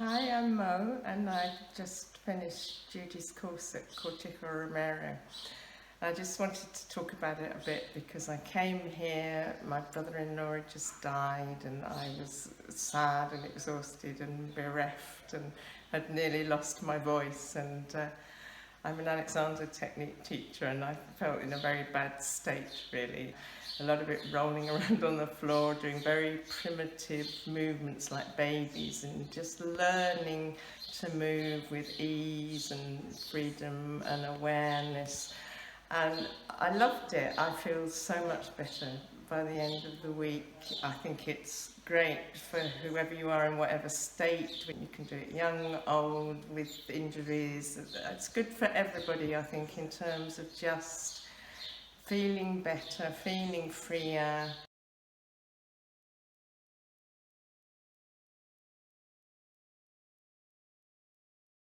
Hi, I'm Mo, and I just finished Judy's course at Cortijo Romero. I just wanted to talk about it a bit because I came here, my brother-in-law had just died, and I was sad and exhausted and bereft and had nearly lost my voice. And I'm an Alexander technique teacher, and I felt in a very bad state, really. A lot of it rolling around on the floor, doing very primitive movements like babies, and just learning to move with ease and freedom and awareness. And I loved it. I feel so much better by the end of the week. I think it's great for whoever you are in whatever state. You can do it young, old, with injuries. It's good for everybody, I think, in terms of just feeling better, feeling freer.